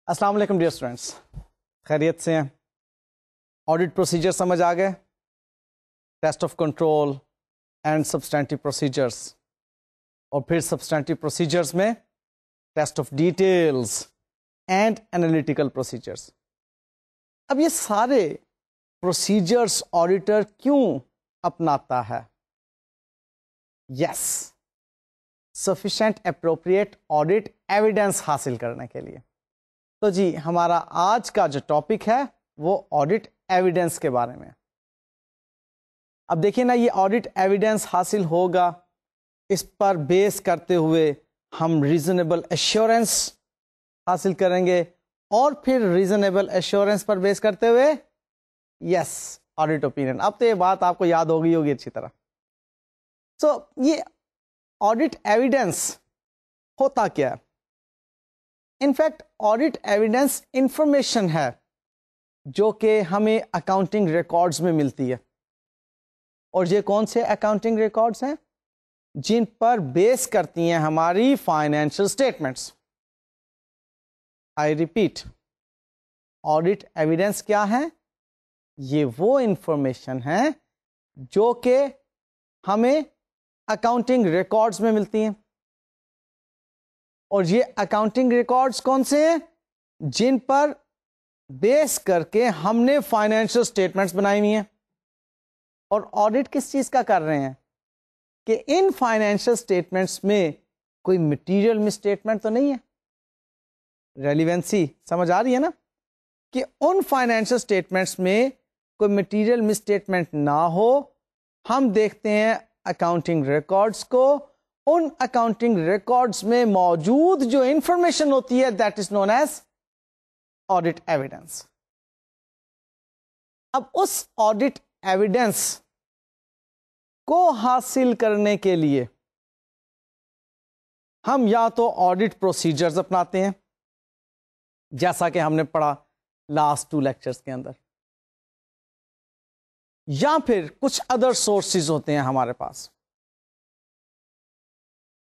السلام علیکم dear students, خیریت سے ہیں؟ آڈٹ پروسیجر سمجھ آ گئے؟ Test of control and substantive procedures, اور پھر سبسٹینٹیو پروسیجرس میں test of details and analytical procedures. اب یہ سارے پروسیجرس آڈیٹر کیوں اپناتا ہے؟ یس، سفیشینٹ اپروپریٹ آڈٹ ایویڈنس حاصل کرنے کے لیے. تو جی ہمارا آج کا جو ٹاپک ہے وہ آڈٹ ایویڈنس کے بارے میں. اب دیکھیں نا، یہ آڈٹ ایویڈنس حاصل ہوگا، اس پر بیس کرتے ہوئے ہم ریزنیبل ایشورنس حاصل کریں گے، اور پھر ریزنیبل ایشورنس پر بیس کرتے ہوئے یس آڈٹ اوپینین. اب تو یہ بات آپ کو یاد ہوگی اچھی طرح. سو یہ آڈٹ ایویڈنس ہوتا کیا ہے؟ انفیکٹ آڈٹ ایویڈنس انفارمیشن ہے جو کہ ہمیں اکاؤنٹنگ ریکارڈز میں ملتی ہے. اور یہ کون سے اکاؤنٹنگ ریکارڈز ہیں؟ جن پر بیس کرتی ہیں ہماری financial statements. I repeat, audit evidence کیا ہے؟ یہ وہ انفارمیشن ہے جو کہ ہمیں اکاؤنٹنگ ریکارڈز میں ملتی ہیں. اور یہ اکاؤنٹنگ ریکارڈز کون سے ہیں؟ جن پر بیس کر کے ہم نے فائنینشل اسٹیٹمنٹس بنائی ہوئی ہیں. اور آڈٹ کس چیز کا کر رہے ہیں؟ کہ ان فائنینشل اسٹیٹمنٹس میں کوئی مٹیریل مس اسٹیٹمنٹ تو نہیں ہے. ریلیونسی سمجھ آ رہی ہے نا؟ کہ ان فائنینشل اسٹیٹمنٹس میں کوئی مٹیریل مس اسٹیٹمنٹ نہ ہو. ہم دیکھتے ہیں اکاؤنٹنگ ریکارڈز کو، ان اکاؤنٹنگ ریکارڈز میں موجود جو انفارمیشن ہوتی ہے that is known as audit evidence. اب اس آڈٹ ایویڈنس کو حاصل کرنے کے لیے ہم یا تو آڈٹ پروسیجرز اپناتے ہیں، جیسا کہ ہم نے پڑھا لاسٹ 2 لیکچرز کے اندر، یا پھر کچھ ادر سورسز ہوتے ہیں ہمارے پاس.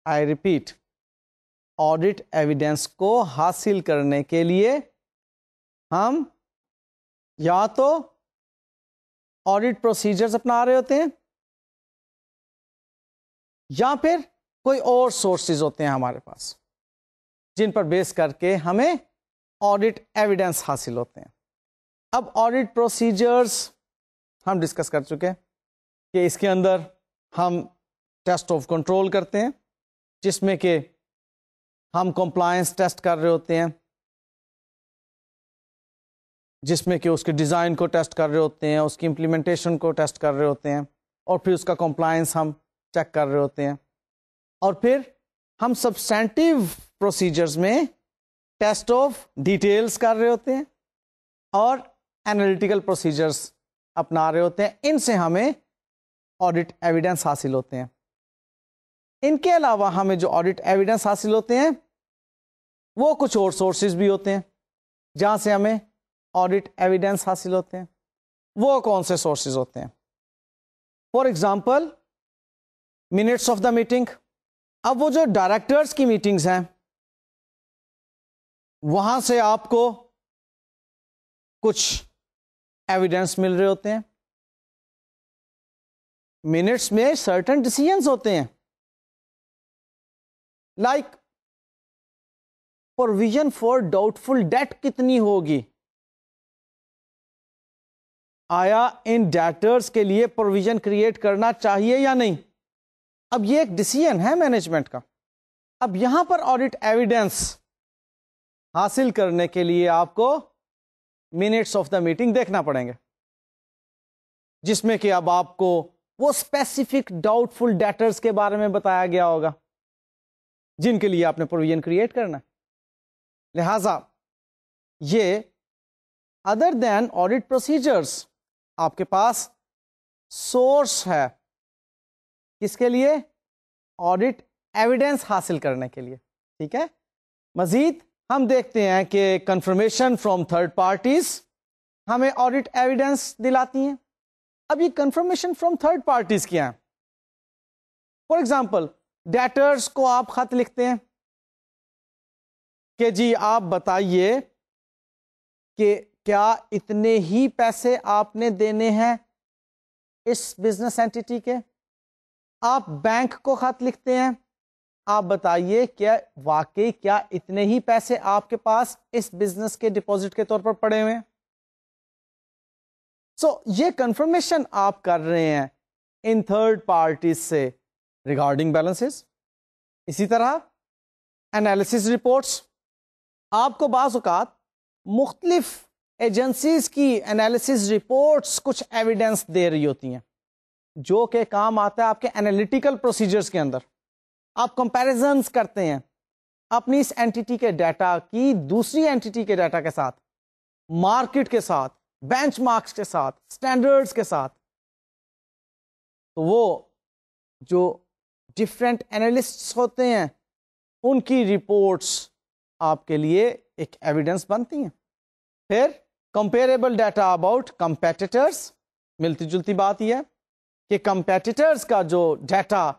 آئی ریپیٹ، آڈٹ ایویڈنس کو حاصل کرنے کے لیے ہم یا تو آڈٹ پروسیجرز اپنا رہے ہوتے ہیں، یا پھر کوئی اور سورسز ہوتے ہیں ہمارے پاس جن پر بیس کر کے ہمیں آڈٹ ایویڈنس حاصل ہوتے ہیں. اب آڈٹ پروسیجرز ہم ڈسکس کر چکے کہ اس کے اندر ہم ٹیسٹ آف کنٹرول کرتے ہیں، جس میں کہ ہم کمپلائنس ٹیسٹ کر رہے ہوتے ہیں، جس میں کہ اس کے ڈیزائن کو ٹیسٹ کر رہے ہوتے ہیں، اس کی امپلیمنٹیشن کو ٹیسٹ کر رہے ہوتے ہیں، اور پھر اس کا کمپلائنس ہم چیک کر رہے ہوتے ہیں. اور پھر ہم سبسٹینٹیو پروسیجرز میں ٹیسٹ آف ڈیٹیلز کر رہے ہوتے ہیں اور انالیٹیکل پروسیجرز اپنا رہے ہوتے ہیں. ان سے ہمیں آڈٹ ایویڈنس حاصل ہوتے ہیں. ان کے علاوہ ہمیں جو آڈٹ ایویڈنس حاصل ہوتے ہیں وہ کچھ اور سورسز بھی ہوتے ہیں جہاں سے ہمیں آڈٹ ایویڈنس حاصل ہوتے ہیں. وہ کون سے سورسز ہوتے ہیں؟ For example minutes of the meeting. اب وہ جو ڈائریکٹرز کی میٹنگز ہیں وہاں سے آپ کو کچھ ایویڈنس مل رہے ہوتے ہیں. منٹس میں سرٹن ڈیسیژنز ہوتے ہیں، like provision for doubtful debt کتنی ہوگی، آیا ان ڈیٹرز کے لیے پروویژن کریٹ کرنا چاہیے یا نہیں. اب یہ ایک ڈیسیژن ہے مینجمنٹ کا. اب یہاں پر آڈٹ ایویڈنس حاصل کرنے کے لیے آپ کو منٹس آف دا میٹنگ دیکھنا پڑیں گے، جس میں کہ اب آپ کو وہ اسپیسیفک ڈاؤٹ فل ڈیٹرز کے بارے میں بتایا گیا ہوگا جن کے لیے آپ نے پروویژن کریٹ کرنا. لہذا یہ ادر دین آڈٹ پروسیجرز آپ کے پاس سورس ہے کس کے لیے؟ آڈٹ ایویڈنس حاصل کرنے کے لیے. ٹھیک ہے. مزید ہم دیکھتے ہیں کہ کنفرمیشن فرام تھرڈ پارٹیز ہمیں آڈٹ ایویڈنس دلاتی ہیں. اب یہ کنفرمیشن فرام تھرڈ پارٹیز کیا ہیں؟ فار ایگزامپل ڈیٹرز کو آپ خط لکھتے ہیں کہ جی آپ بتائیے کہ کیا اتنے ہی پیسے آپ نے دینے ہیں اس بزنس اینٹیٹی کے. آپ بینک کو خط لکھتے ہیں, آپ بتائیے کہ واقعی کیا اتنے ہی پیسے آپ کے پاس اس بزنس کے ڈپازٹ کے طور پر پڑے ہوئے ہیں. یہ کنفرمیشن آپ کر رہے ہیں ان تھرڈ پارٹیز سے ریگارڈنگ بیلنسز. اسی طرح انالیسس رپورٹس, آپ کو بعض اوقات مختلف ایجنسیز کی انالیسس رپورٹس کچھ ایویڈنس دے رہی ہوتی ہیں جو کہ کام آتا ہے آپ کے انالیٹیکل پروسیجرز کے اندر. آپ کمپیریزنز کرتے ہیں اپنی اس اینٹیٹی کے ڈیٹا کی دوسری اینٹیٹی کے ڈیٹا کے ساتھ, مارکیٹ کے ساتھ, بینچ مارکس کے ساتھ, اسٹینڈرڈز کے ساتھ. تو وہ جو ڈفرینٹ اینالسٹس ہوتے ہیں ان کی رپورٹس آپ کے لیے ایک ایویڈنس بنتی ہیں. پھر کمپیریبل ڈیٹا اباؤٹ کمپیٹیٹرز, ملتی جلتی بات یہ ہے کہ کمپیٹیٹرز کا جو ڈیٹا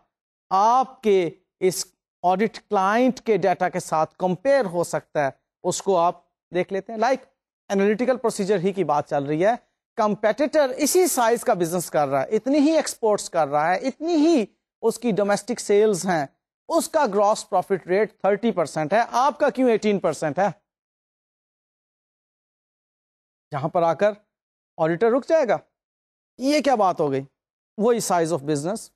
آپ کے اس آڈٹ کلائنٹ کے ڈیٹا کے ساتھ کمپیئر ہو سکتا ہے, اس کو آپ دیکھ لیتے ہیں. لائک انالیٹیکل پروسیجر ہی کی بات چل رہی ہے, کمپیٹیٹر اسی سائز کا بزنس کر رہا ہے, اتنی ہی ایکسپورٹس کر رہا ہے, اتنی ہی اس کی ڈومیسٹک سیلز ہیں, اس کا گراس پروفٹ ریٹ 30% ہے, آپ کا کیوں 18% ہے؟ جہاں پر آ کر آڈیٹر رک جائے گا, یہ کیا بات ہو گئی؟ وہی سائز آف بزنس,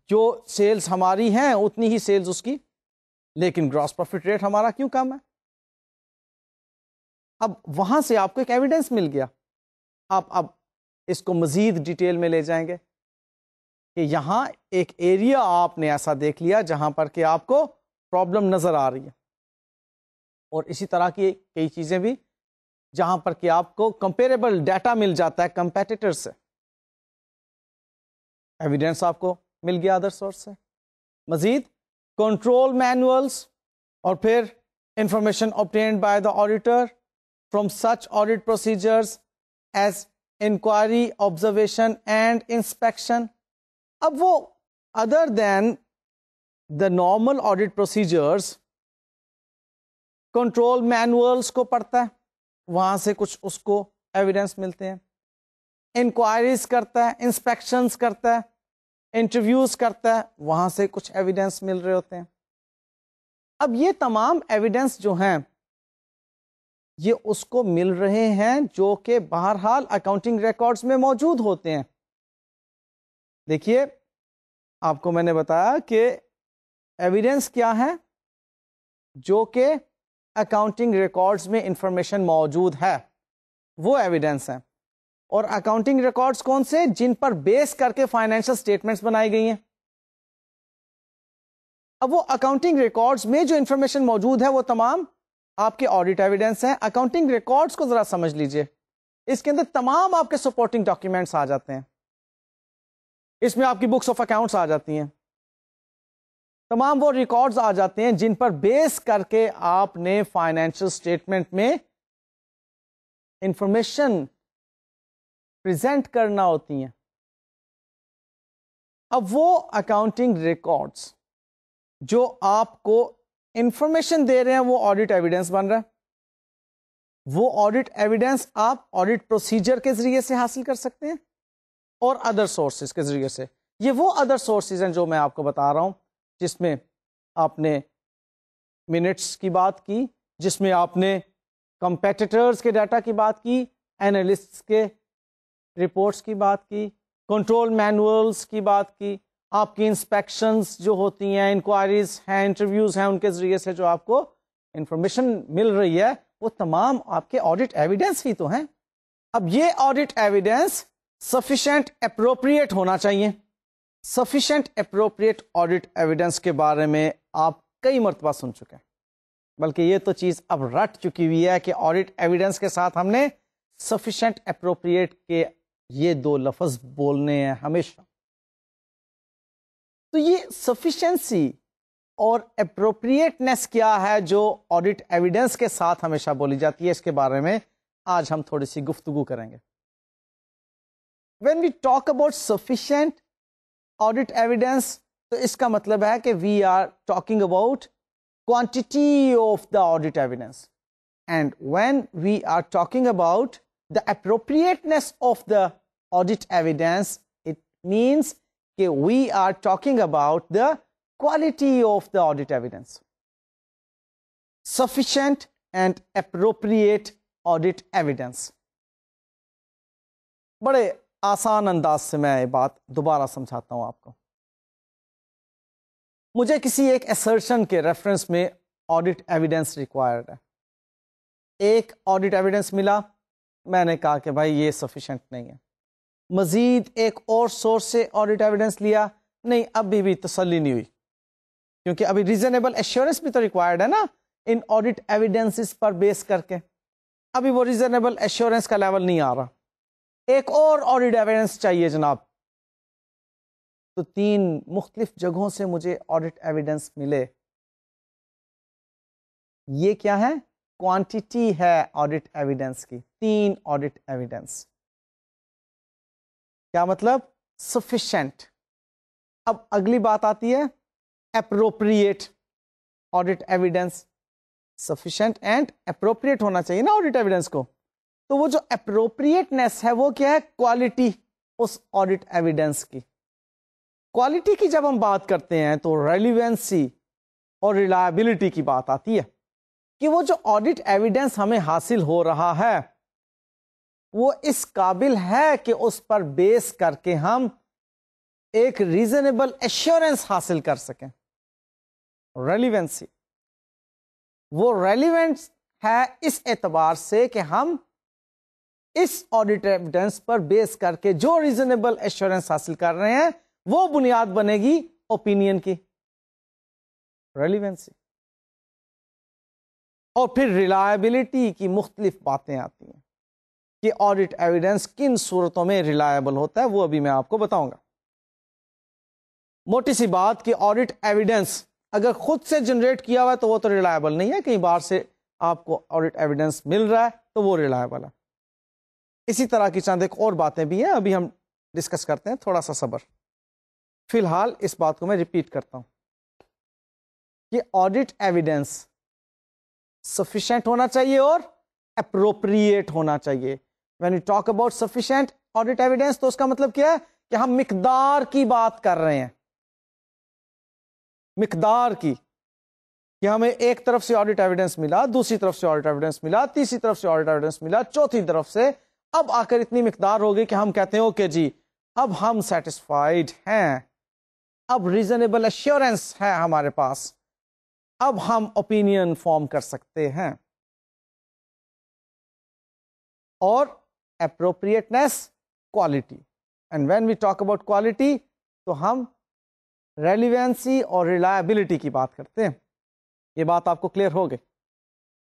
جو سیلز ہماری ہیں اتنی ہی سیلز اس کی, لیکن گراس پروفٹ ریٹ ہمارا کیوں کم ہے؟ اب وہاں سے آپ کو ایک ایویڈنس مل گیا. آپ اب اس کو مزید ڈیٹیل میں لے جائیں گے کہ یہاں ایک ایریا آپ نے ایسا دیکھ لیا جہاں پر کہ آپ کو پرابلم نظر آ رہی ہے, اور اسی طرح کی کئی چیزیں بھی جہاں پر کہ آپ کو کمپیریبل ڈیٹا مل جاتا ہے کمپیٹیٹر سے. ایویڈنس آپ کو مل گیا ادر سورس سے. مزید کنٹرول مینولز, اور پھر information obtained by the auditor from such audit procedures as inquiry, observation and inspection. اب وہ other than the normal audit procedures control manuals کو پڑھتا ہے, وہاں سے کچھ اس کو ایویڈنس ملتے ہیں. انکوائریز کرتا ہے, انسپیکشنز کرتا ہے, انٹرویوز کرتا ہے, وہاں سے کچھ ایویڈنس مل رہے ہوتے ہیں. اب یہ تمام ایویڈنس جو ہیں یہ اس کو مل رہے ہیں جو کہ بہرحال اکاؤنٹنگ ریکارڈز میں موجود ہوتے ہیں. دیکھیے آپ کو میں نے بتایا کہ ایویڈنس کیا ہے, جو کہ اکاؤنٹنگ ریکارڈز میں انفارمیشن موجود ہے, وہ ایویڈنس ہیں. اور اکاؤنٹنگ ریکارڈز کون سے؟ جن پر بیس کر کے فائنینشل سٹیٹمنٹس بنائی گئی ہیں. اب وہ اکاؤنٹنگ ریکارڈز میں جو انفارمیشن موجود ہے وہ تمام آپ کے آڈٹ ایویڈنس ہیں. اکاؤنٹنگ ریکارڈز کو ذرا سمجھ لیجئے, اس کے اندر تمام آپ کے سپورٹنگ ڈاکیومنٹس آ جاتے ہیں, اس میں آپ کی بکس آف اکاؤنٹس آ جاتی ہیں, تمام وہ ریکارڈز آ جاتے ہیں جن پر بیس کر کے آپ نے فائنینشل سٹیٹمنٹ میں انفارمیشن پریزنٹ کرنا ہوتی ہیں. اب وہ اکاؤنٹنگ ریکارڈز جو آپ کو انفارمیشن دے رہے ہیں وہ آڈٹ ایویڈنس بن رہا ہے. وہ آڈٹ ایویڈنس آپ آڈٹ پروسیجر کے ذریعے سے حاصل کر سکتے ہیں اور ادر سورسز کے ذریعے سے. یہ وہ ادر سورسز ہیں جو میں آپ کو بتا رہا ہوں, جس میں آپ نے منٹس کی بات کی, جس میں آپ نے کمپیٹیٹرز کے ڈیٹا کی بات کی, اینالسٹس کے رپورٹس کی بات کی, کنٹرول مینولز کی بات کی, آپ کی انسپیکشنز جو ہوتی ہیں, انکوائریز ہیں, انٹرویوز ہیں, ان کے ذریعے سے جو آپ کو انفارمیشن مل رہی ہے وہ تمام آپ کے آڈٹ ایویڈنس ہی تو ہیں. اب یہ آڈٹ ایویڈنس سفیشینٹ اپروپریٹ ہونا چاہیے. سفیشینٹ اپروپریٹ آڈٹ ایویڈنس کے بارے میں آپ کئی مرتبہ سن چکے ہیں, بلکہ یہ تو چیز اب رٹ چکی ہوئی ہے کہ آڈٹ ایویڈنس کے ساتھ ہم نے سفیشینٹ اپروپریٹ کے یہ دو لفظ بولنے ہیں ہمیشہ. تو یہ سفیشنسی اور اپروپریٹنس کیا ہے جو آڈٹ ایویڈنس کے ساتھ ہمیشہ بولی جاتی ہے, اس کے بارے میں آج ہم تھوڑی سی گفتگو کریں گے. When we talk about sufficient audit evidence, تو اس کا مطلب ہے کہ we are talking about quantity of the audit evidence. And when we are talking about the appropriateness of the audit evidence, it means that we are talking about the quality of the audit evidence. Sufficient and appropriate audit evidence. بڑے آسان انداز سے میں یہ بات دوبارہ سمجھاتا ہوں آپ کو. مجھے کسی ایک assertion کے ریفرنس میں audit evidence required ہے. ایک audit evidence ملا, میں نے کہا کہ بھائی یہ sufficient نہیں ہے. مزید ایک اور سورس سے audit evidence لیا, نہیں ابھی بھی تسلی نہیں ہوئی, کیونکہ ابھی ریزنیبل ایشورنس بھی تو ریکوائرڈ ہے نا ان آڈٹ ایویڈنسز پر بیس کر کے. ابھی وہ ریزنیبل ایشورنس کا لیول نہیں آ رہا, ایک اور آڈٹ ایویڈنس چاہیے جناب. تو 3 مختلف جگہوں سے مجھے آڈٹ ایویڈنس ملے. یہ کیا ہے؟ کوانٹیٹی ہے آڈٹ ایویڈنس کی. 3 آڈٹ ایویڈنس. کیا مطلب؟ سفیشینٹ. اب اگلی بات آتی ہے appropriate audit evidence. Sufficient and appropriate ہونا چاہیے نا آڈٹ ایویڈنس کو. تو وہ جو اپروپریٹنیس ہے وہ کیا ہے؟ کوالٹی اس آڈٹ ایویڈنس کی. کوالٹی کی جب ہم بات کرتے ہیں تو ریلیونسی اور ریلائبلٹی کی بات آتی ہے کہ وہ جو آڈٹ ایویڈنس ہمیں حاصل ہو رہا ہے وہ اس قابل ہے کہ اس پر بیس کر کے ہم ایک ریزنیبل ایشورنس حاصل کر سکیں. ریلیونسی وہ ریلیونس ہے اس اعتبار سے کہ ہم اس آڈٹ ایویڈنس پر بیس کر کے جو ریزنیبل ایشورنس حاصل کر رہے ہیں وہ بنیاد بنے گی اوپینین کی. ریلیونسی. اور پھر ریلائبلٹی کی مختلف باتیں آتی ہیں کہ آڈٹ ایویڈنس کن صورتوں میں ریلائبل ہوتا ہے, وہ ابھی میں آپ کو بتاؤں گا. موٹی سی بات کہ آڈٹ ایویڈنس اگر خود سے جنریٹ کیا ہوا ہے تو وہ تو ریلائبل نہیں ہے, کہیں باہر سے آپ کو آڈٹ ایویڈنس مل رہا ہے تو وہ ریلائبل ہے. اسی طرح کی چند ایک اور باتیں بھی ہیں, ابھی ہم ڈسکس کرتے ہیں, تھوڑا سا صبر. فی الحال اس بات کو میں ریپیٹ کرتا ہوں کہ آڈٹ ایویڈنس سفیشینٹ ہونا چاہیے اور اپروپریٹ ہونا چاہیے. When you talk about sufficient audit evidence تو اس کا مطلب کیا ہے کہ ہم مقدار کی بات کر رہے ہیں. مقدار کی, کہ ہمیں ایک طرف سے آڈٹ ایویڈنس ملا, دوسری طرف سے آڈٹ ایویڈنس ملا, تیسری طرف سے آڈٹ ایویڈنس ملا, چوتھی طرف سے, اب آ کر اتنی مقدار ہوگی کہ ہم کہتے ہیں اوکے جی اب ہم سیٹسفائیڈ ہیں, اب ریزنیبل ایشورنس ہے ہمارے پاس, اب ہم اوپینین فارم کر سکتے ہیں. اور appropriateness, quality. And when we talk about quality تو ہم ریلیونسی اور ریلائبلٹی کی بات کرتے ہیں. یہ بات آپ کو کلیئر ہو گئی.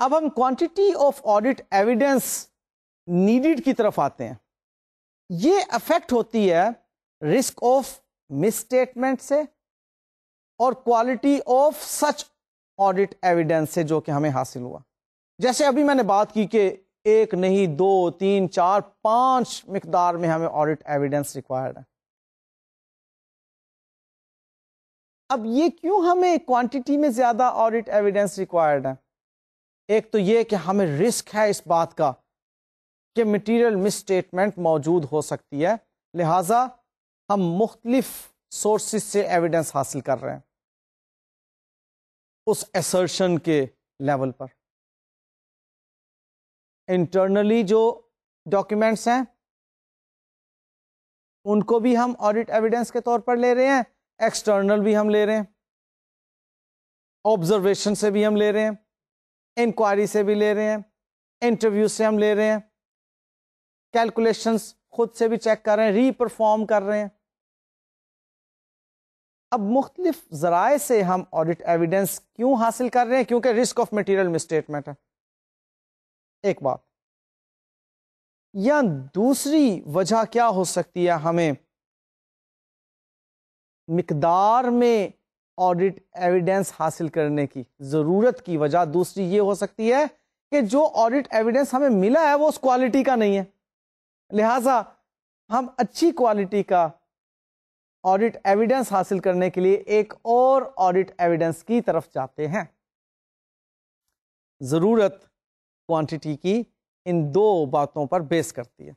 اب ہم quantity of audit evidence needed کی طرف آتے ہیں. یہ افیکٹ ہوتی ہے رسک آف مس اسٹیٹمنٹ سے اور quality of such audit evidence سے جو کہ ہمیں حاصل ہوا. جیسے ابھی میں نے بات کی کہ 1 نہیں 2 3 4 5 مقدار میں ہمیں آڈٹ ایویڈنس ریکوائرڈ ہے. اب یہ کیوں ہمیں کوانٹٹی میں زیادہ آڈٹ ایویڈنس ریکوائرڈ ہے؟ ایک تو یہ کہ ہمیں رسک ہے اس بات کا کہ مٹیریل مس اسٹیٹمنٹ موجود ہو سکتی ہے, لہذا ہم مختلف سورسز سے ایویڈنس حاصل کر رہے ہیں اس ایسرشن کے لیول پر. انٹرنلی جو ڈاکیومنٹس ہیں ان کو بھی ہم آڈٹ ایویڈنس کے طور پر لے رہے ہیں, ایکسٹرنل بھی ہم لے رہے ہیں, آبزرویشن سے بھی ہم لے رہے ہیں, انکوائری سے بھی لے رہے ہیں, انٹرویو سے ہم لے رہے ہیں, کیلکولیشنز خود سے بھی چیک کر رہے ہیں, ری پرفارم کر رہے ہیں. اب مختلف ذرائع سے ہم آڈٹ ایویڈنس کیوں حاصل کر رہے ہیں؟ کیونکہ risk of material miss statement ہے ایک بات, یا دوسری وجہ کیا ہو سکتی ہے ہمیں مقدار میں آڈٹ ایویڈنس حاصل کرنے کی ضرورت کی وجہ دوسری یہ ہو سکتی ہے کہ جو آڈٹ ایویڈنس ہمیں ملا ہے وہ اس کوالٹی کا نہیں ہے, لہذا ہم اچھی کوالٹی کا آڈٹ ایویڈنس حاصل کرنے کے لیے ایک اور آڈٹ ایویڈنس کی طرف جاتے ہیں. ضرورت کوانٹٹی کی ان دو باتوں پر بیس کرتی ہے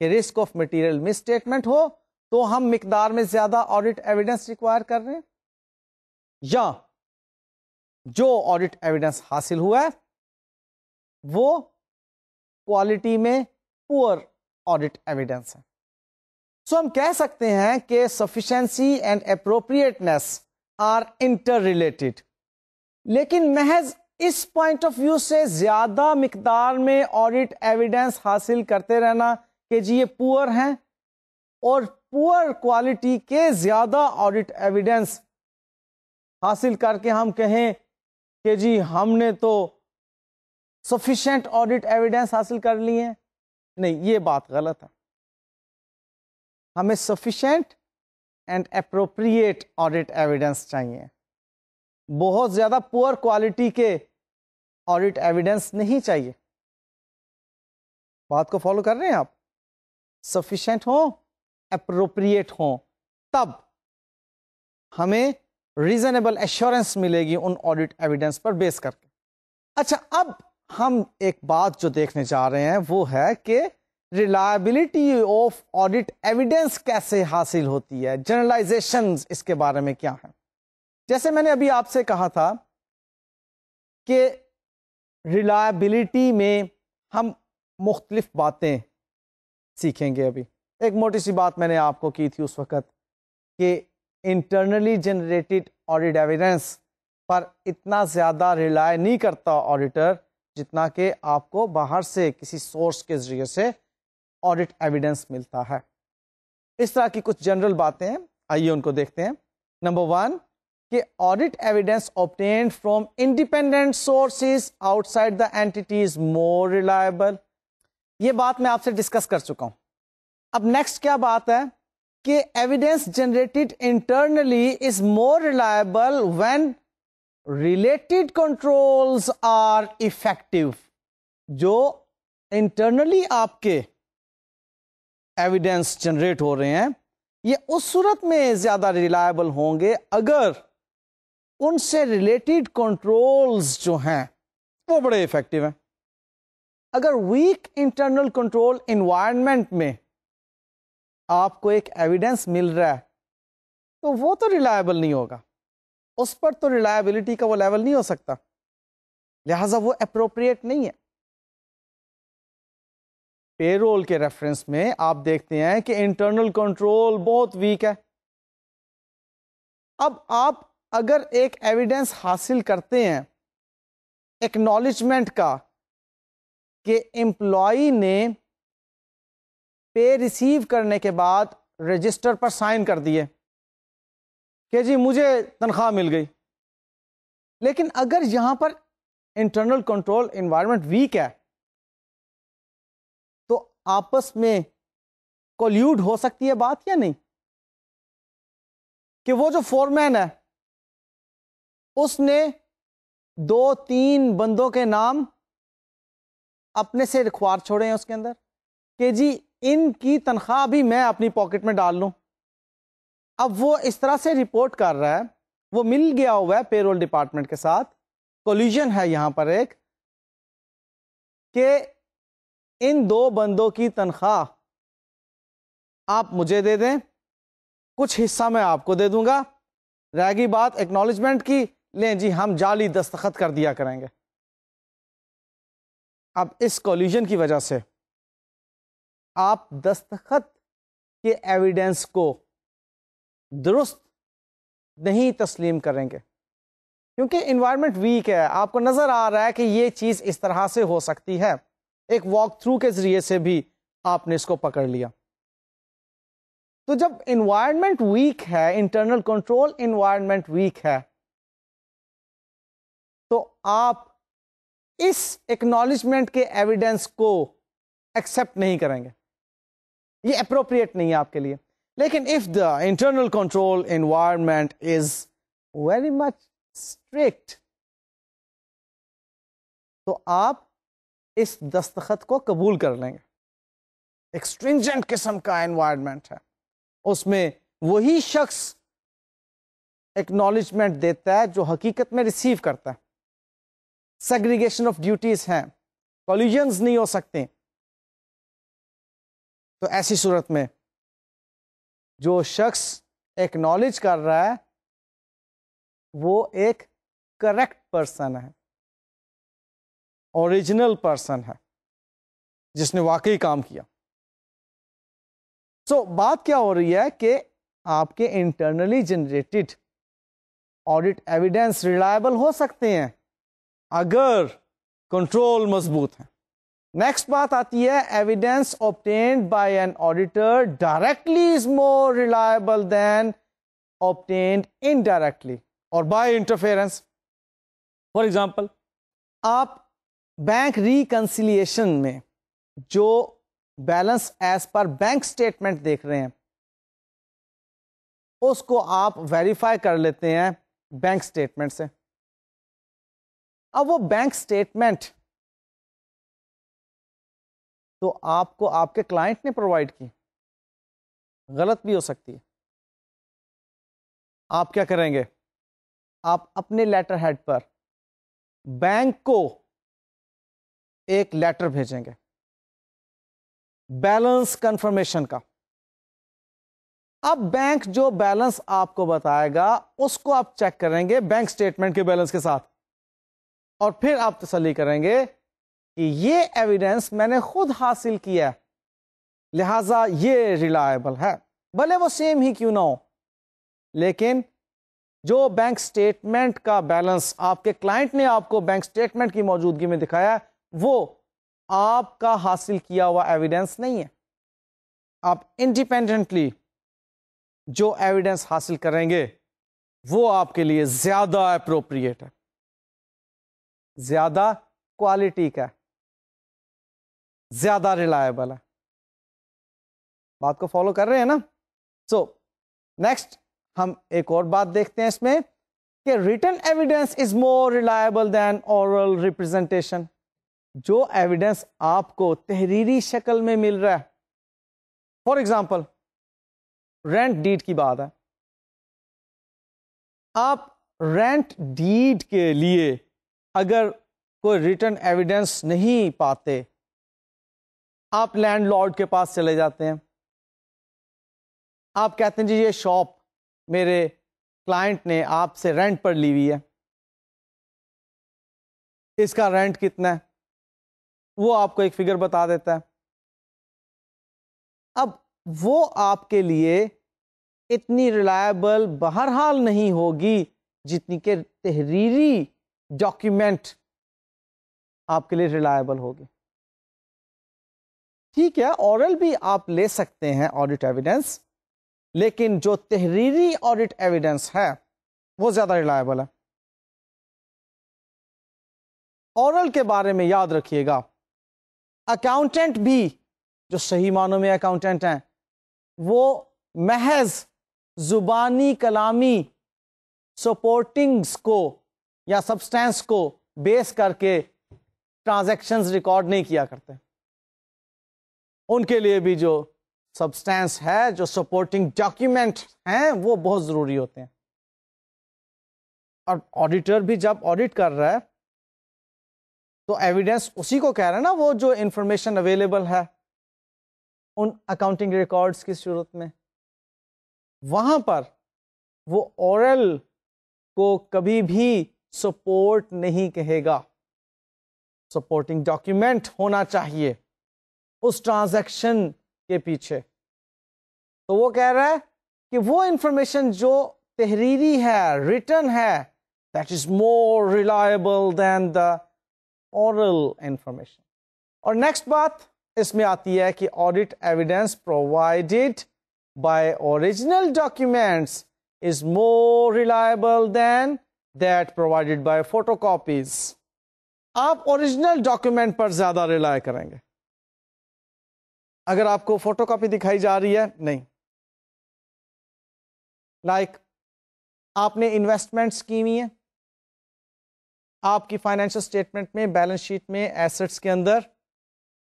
کہ risk of material misstatement ہو تو ہم مقدار میں زیادہ آڈٹ ایویڈنس ریکوائر کر رہے ہیں، یا جو آڈٹ ایویڈنس حاصل ہوا ہے وہ کوالٹی میں پور آڈٹ ایویڈنس ہے. سو ہم کہہ سکتے ہیں کہ sufficiency and appropriateness are interrelated, لیکن محض اس پوائنٹ آف ویو سے زیادہ مقدار میں آڈٹ ایویڈنس حاصل کرتے رہنا کہ جی یہ پور ہیں، اور پور کوالٹی کے زیادہ آڈٹ ایویڈنس حاصل کر کے ہم کہیں کہ جی ہم نے تو سفیشینٹ آڈٹ ایویڈنس حاصل کر لی ہیں، نہیں، یہ بات غلط ہے. ہمیں sufficient and appropriate audit evidence چاہیے، بہت زیادہ پور کوالٹی کے آڈٹ ایویڈنس نہیں چاہیے. بات کو فالو کر رہے ہیں آپ؟ سفیشینٹ ہوں، اپروپریٹ ہوں، تب ہمیں ریزنیبل ایشورنس ملے گی ان آڈٹ ایویڈنس پر بیس کر کے. اچھا، اب ہم ایک بات جو دیکھنے جا رہے ہیں وہ ہے کہ ریلائبلٹی آف آڈٹ ایویڈنس کیسے حاصل ہوتی ہے، جنرلائزیشنز اس کے بارے میں کیا ہیں. جیسے میں نے ابھی آپ سے کہا تھا کہ ریلائبلٹی میں ہم مختلف باتیں سیکھیں گے. ابھی ایک موٹی سی بات میں نے آپ کو کی تھی اس وقت کہ انٹرنلی جنریٹڈ آڈٹ ایویڈنس پر اتنا زیادہ ریلائی نہیں کرتا آڈیٹر جتنا کہ آپ کو باہر سے کسی سورس کے ذریعے سے آڈٹ ایویڈنس ملتا ہے. اس طرح کی کچھ جنرل باتیں ہیں، آئیے ان کو دیکھتے ہیں. نمبر 1 کہ audit evidence obtained from independent sources outside the entity is more reliable. یہ بات میں آپ سے ڈسکس کر چکا ہوں. اب نیکسٹ کیا بات ہے کہ evidence generated internally is more reliable when related controls are effective. جو انٹرنلی آپ کے ایویڈنس جنریٹ ہو رہے ہیں یہ اس صورت میں زیادہ ریلائبل ہوں گے اگر ان سے ریلیٹڈ کنٹرولز جو ہیں وہ بڑے افیکٹو ہیں. اگر ویک انٹرنل کنٹرول انوائرمنٹ میں آپ کو ایک ایویڈنس مل رہا ہے تو وہ تو ریلائبل نہیں ہوگا، اس پر تو ریلائبلٹی کا وہ لیول نہیں ہو سکتا، لہذا وہ اپروپریٹ نہیں ہے. پے رول کے ریفرنس میں آپ دیکھتے ہیں کہ انٹرنل کنٹرول بہت ویک ہے. اب آپ اگر ایک ایویڈنس حاصل کرتے ہیں ایکنالجمنٹ کا کہ امپلائی نے پے ریسیو کرنے کے بعد رجسٹر پر سائن کر دیے کہ جی مجھے تنخواہ مل گئی، لیکن اگر یہاں پر انٹرنل کنٹرول انوائرمنٹ ویک ہے تو آپس میں کولیوڈ ہو سکتی ہے بات یا نہیں؟ کہ وہ جو فورمین ہے اس نے 2-3 بندوں کے نام اپنے سے رکھوار چھوڑے ہیں اس کے اندر کہ جی ان کی تنخواہ بھی میں اپنی پاکٹ میں ڈال لوں. اب وہ اس طرح سے رپورٹ کر رہا ہے، وہ مل گیا ہوا ہے پے رول ڈپارٹمنٹ کے ساتھ، کولیجن ہے یہاں پر ایک کہ ان 2 بندوں کی تنخواہ آپ مجھے دے دیں، کچھ حصہ میں آپ کو دے دوں گا، رہ گئی بات ایکنالجمنٹ کی، لیں جی ہم جعلی دستخط کر دیا کریں گے. اب اس کولیجن کی وجہ سے آپ دستخط کے ایویڈنس کو درست نہیں تسلیم کریں گے کیونکہ انوائرمنٹ ویک ہے. آپ کو نظر آ رہا ہے کہ یہ چیز اس طرح سے ہو سکتی ہے، ایک واک تھرو کے ذریعے سے بھی آپ نے اس کو پکڑ لیا. تو جب انوائرمنٹ ویک ہے، انٹرنل کنٹرول انوائرمنٹ ویک ہے، تو آپ اس ایکنالجمنٹ کے ایویڈنس کو ایکسپٹ نہیں کریں گے، یہ اپروپریٹ نہیں ہے آپ کے لیے. لیکن if the internal control environment is very much strict تو آپ اس دستخط کو قبول کر لیں گے. ایک stringent قسم کا انوائرمنٹ ہے، اس میں وہی شخص ایکنالجمنٹ دیتا ہے جو حقیقت میں ریسیو کرتا ہے. سیگریگیشن آف ڈیوٹیز ہیں، کولیجنز نہیں ہو سکتے. تو ایسی صورت میں جو شخص ایکنالج کر رہا ہے وہ ایک کریکٹ پرسن ہے, اوریجنل پرسن ہے, جس نے واقعی کام کیا. سو بات کیا ہو رہی ہے کہ آپ کے internally generated audit evidence reliable ہو سکتے ہیں اگر کنٹرول مضبوط ہے. نیکسٹ بات آتی ہے evidence obtained by an auditor directly is more reliable than obtained indirectly or by interference. For example, آپ بینک ریکنسیلیشن میں جو balance as per bank statement دیکھ رہے ہیں اس کو آپ ویریفائی کر لیتے ہیں بینک اسٹیٹمنٹ سے. اب وہ بینک اسٹیٹمنٹ تو آپ کو آپ کے کلائنٹ نے پرووائڈ کی, غلط بھی ہو سکتی ہے. آپ کیا کریں گے؟ آپ اپنے لیٹر ہیڈ پر بینک کو ایک لیٹر بھیجیں گے بیلنس کنفرمیشن کا. اب بینک جو بیلنس آپ کو بتائے گا اس کو آپ چیک کریں گے بینک اسٹیٹمنٹ کے بیلنس کے ساتھ, اور پھر آپ تسلی کریں گے کہ یہ ایویڈنس میں نے خود حاصل کیا لہذا یہ ریلائبل ہے, بھلے وہ سیم ہی کیوں نہ ہو. لیکن جو بینک اسٹیٹمنٹ کا بیلنس آپ کے کلائنٹ نے آپ کو بینک اسٹیٹمنٹ کی موجودگی میں دکھایا وہ آپ کا حاصل کیا ہوا ایویڈنس نہیں ہے. آپ انڈیپینڈنٹلی جو ایویڈنس حاصل کریں گے وہ آپ کے لیے زیادہ اپروپریٹ ہے, زیادہ کوالٹی کا, زیادہ ریلائبل ہے. بات کو فالو کر رہے ہیں نا؟ سو نیکسٹ ہم ایک اور بات دیکھتے ہیں اس میں کہ written evidence is more reliable than oral representation. جو ایویڈنس آپ کو تحریری شکل میں مل رہا ہے, فار ایگزامپل رینٹ ڈیڈ کی بات ہے, آپ رینٹ ڈیڈ کے لیے اگر کوئی ریٹن ایویڈنس نہیں پاتے, آپ لینڈ لارڈ کے پاس چلے جاتے ہیں, آپ کہتے ہیں جی یہ شاپ میرے کلائنٹ نے آپ سے رینٹ پر لی ہوئی ہے, اس کا رینٹ کتنا ہے, وہ آپ کو ایک فگر بتا دیتا ہے. اب وہ آپ کے لیے اتنی ریلائبل بہرحال نہیں ہوگی جتنی کہ تحریری ڈاکیومنٹ آپ کے لیے ریلائبل ہوگی. ٹھیک ہے, اورل بھی آپ لے سکتے ہیں آڈٹ ایویڈنس, لیکن جو تحریری آڈٹ ایویڈنس ہے وہ زیادہ ریلائبل ہے. اورل کے بارے میں یاد رکھیے گا, اکاؤنٹنٹ بھی جو صحیح معنوں میں اکاؤنٹنٹ ہیں وہ محض زبانی کلامی سپورٹنگز کو یا سبسٹینس کو بیس کر کے ٹرانزیکشنز ریکارڈ نہیں کیا کرتے. ان کے لیے بھی جو سبسٹینس ہے, جو سپورٹنگ ڈاکیومنٹ ہیں وہ بہت ضروری ہوتے ہیں. اور آڈیٹر بھی جب آڈٹ کر رہا ہے تو ایویڈنس اسی کو کہہ رہا ہے نا, وہ جو انفارمیشن اویلیبل ہے ان اکاؤنٹنگ ریکارڈز کی صورت میں, وہاں پر وہ اورل کو کبھی بھی سپورٹ نہیں کہے گا. سپورٹنگ ڈاکیومنٹ ہونا چاہیے اس ٹرانزیکشن کے پیچھے. تو وہ کہہ رہا ہے کہ وہ انفارمیشن جو تحریری ہے, ریٹن ہے, that is more reliable than the oral information. اور نیکسٹ بات اس میں آتی ہے کہ audit evidence provided by original documents is more reliable than that provided by photocopies. آپ اوریجنل ڈاکیومنٹ پر زیادہ ریلائی کریں گے. اگر آپ کو فوٹو کاپی دکھائی جا رہی ہے, نہیں. لائک آپ نے انویسٹمنٹس کی ہوئی ہیں, آپ کی فائنینشل اسٹیٹمنٹ میں, بیلنس شیٹ میں, ایسٹس کے اندر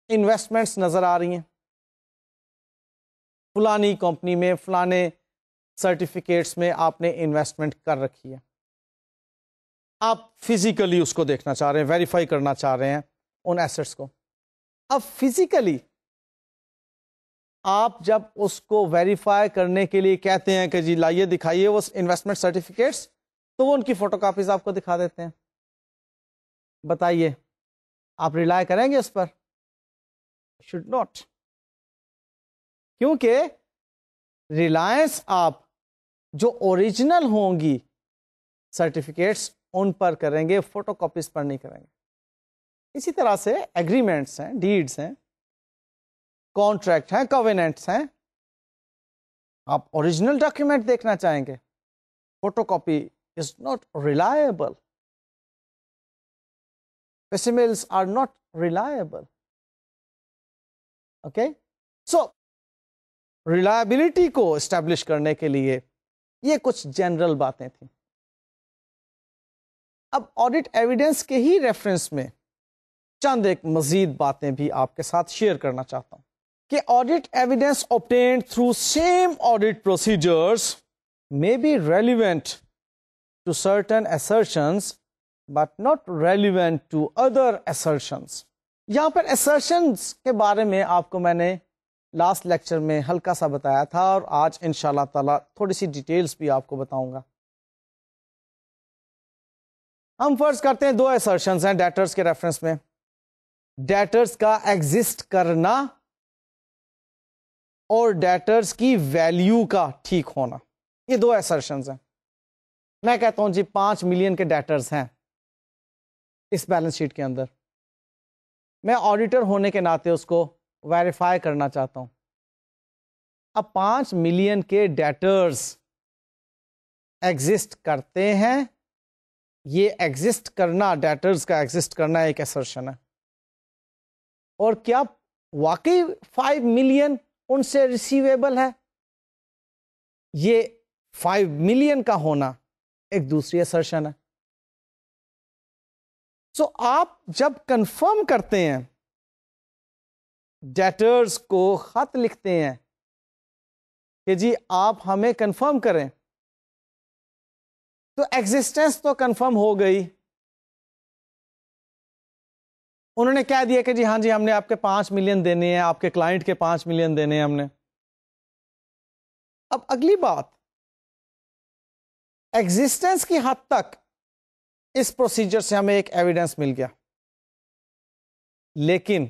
انویسٹمنٹس نظر آ رہی ہیں, فلانی کمپنی میں فلانے سرٹیفکیٹس میں آپ نے انویسٹمنٹ کر رکھی ہے. آپ فزیکلی اس کو دیکھنا چاہ رہے ہیں, ویریفائی کرنا چاہ رہے ہیں ان ایسٹس کو. اب فزیکلی آپ جب اس کو ویریفائی کرنے کے لیے کہتے ہیں کہ جی لائیے دکھائیے وہ انویسٹمنٹ سرٹیفکیٹس، تو وہ ان کی فوٹو کاپیز آپ کو دکھا دیتے ہیں. بتائیے آپ ریلائی کریں گے اس پر؟ Should not. کیونکہ ریلائنس آپ جو اوریجنل ہوں گی سرٹیفکیٹس ان پر کریں گے، فوٹو کاپیز پر نہیں کریں گے. اسی طرح سے ایگریمنٹس ہیں، ڈیڈس ہیں، کانٹریکٹ ہیں، کویننٹس ہیں، آپ اوریجنل ڈاکیومنٹ دیکھنا چاہیں گے. Photo copy is not reliable. Facsimils are not reliable. Okay? So, reliability کو اسٹیبلش کرنے کے لیے یہ کچھ جنرل باتیں تھیں. اب آڈٹ ایویڈنس کے ہی ریفرنس میں چند ایک مزید باتیں بھی آپ کے ساتھ شیئر کرنا چاہتا ہوں کہ audit evidence obtained through same audit procedures may be relevant to certain assertions but not relevant to other assertions. یہاں پر assertions کے بارے میں آپ کو میں نے لاسٹ لیکچر میں ہلکا سا بتایا تھا، اور آج انشاءاللہ تعالی تھوڑی سی ڈیٹیلز بھی آپ کو بتاؤں گا. ہم فرض کرتے ہیں 2 assertions ہیں ڈیٹرز کے ریفرنس میں. ڈیٹرز کا ایگزسٹ کرنا اور ڈیٹرز کی ویلیو کا ٹھیک ہونا، یہ 2 assertions ہیں. میں کہتا ہوں جی 5 ملین کے ڈیٹرز ہیں اس بیلنس شیٹ کے اندر. میں آڈیٹر ہونے کے ناطے اس کو ویریفائی کرنا چاہتا ہوں. اب 5 ملین کے ڈیٹرز ایگزسٹ کرتے ہیں. یہ ایگزسٹ کرنا، ڈیٹرز کا ایگزسٹ کرنا ایک assertion ہے. اور کیا واقعی 5 ملین ان سے ریسیویبل ہے؟ یہ 5 ملین کا ہونا ایک دوسری assertion ہے. سو آپ جب کنفرم کرتے ہیں، ڈیٹرز کو خط لکھتے ہیں کہ جی آپ ہمیں کنفرم کریں، تو ایگزسٹنس تو کنفرم ہو گئی. انہوں نے کہہ دیا کہ جی ہاں جی ہم نے آپ کے 5 ملین دینے ہیں، آپ کے کلائنٹ کے 5 ملین دینے ہیں ہم نے. اب اگلی بات، ایگزسٹنس کی حد تک اس پروسیجر سے ہمیں ایک ایویڈنس مل گیا، لیکن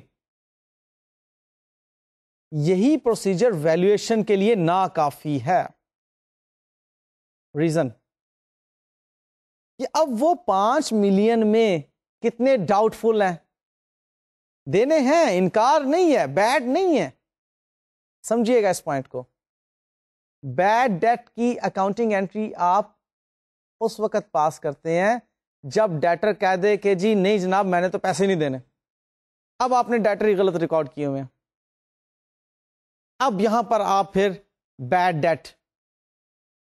یہی پروسیجر ویلیویشن کے لیے ناکافی ہے. ریزن کہ اب وہ 5 ملین میں کتنے ڈاؤٹ فل ہیں، دینے ہیں، انکار نہیں ہے، بیڈ نہیں ہے. سمجھیے گا اس پوائنٹ کو. بیڈ ڈیٹ کی اکاؤنٹنگ انٹری آپ اس وقت پاس کرتے ہیں جب ڈیٹر کہہ دے کہ جی نہیں جناب میں نے تو پیسے نہیں دینے. اب آپ نے ڈیٹر ہی غلط ریکارڈ کیے ہوئے ہیں. اب یہاں پر آپ پھر بیڈ ڈیٹ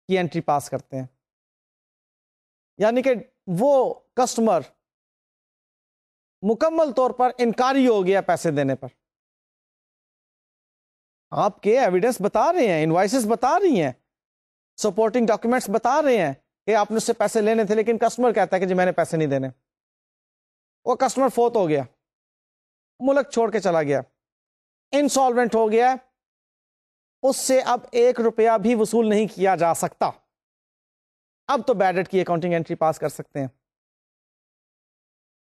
کی انٹری پاس کرتے ہیں، یعنی کہ وہ کسٹمر مکمل طور پر انکاری ہو گیا پیسے دینے پر. آپ کے ایویڈنس بتا رہے ہیں، انوائسز بتا رہی ہیں، سپورٹنگ ڈاکیومنٹس بتا رہے ہیں کہ آپ نے اس سے پیسے لینے تھے، لیکن کسٹمر کہتا ہے کہ جی میں نے پیسے نہیں دینے. وہ کسٹمر فوت ہو گیا، ملک چھوڑ کے چلا گیا، انسالوینٹ ہو گیا، اس سے اب 1 روپیہ بھی وصول نہیں کیا جا سکتا. اب تو بیڈ ڈیٹ کی اکاؤنٹنگ انٹری پاس کر سکتے ہیں.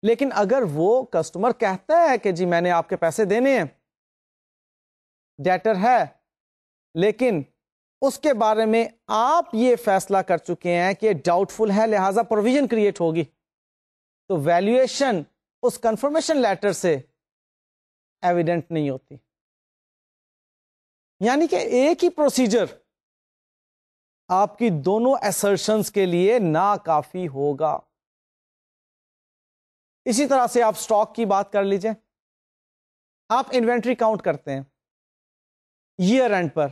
لیکن اگر وہ کسٹمر کہتا ہے کہ جی میں نے آپ کے پیسے دینے ہیں، ڈیٹر ہے، لیکن اس کے بارے میں آپ یہ فیصلہ کر چکے ہیں کہ ڈاؤٹ فل ہے لہذا پروویژن کریٹ ہوگی، تو ویلیویشن اس کنفرمیشن لیٹر سے ایویڈنٹ نہیں ہوتی. یعنی کہ ایک ہی پروسیجر آپ کی دونوں assertions کے لیے ناکافی ہوگا. اسی طرح سے آپ سٹاک کی بات کر لیجئے. آپ انوینٹری کاؤنٹ کرتے ہیں ایئر اینڈ پر.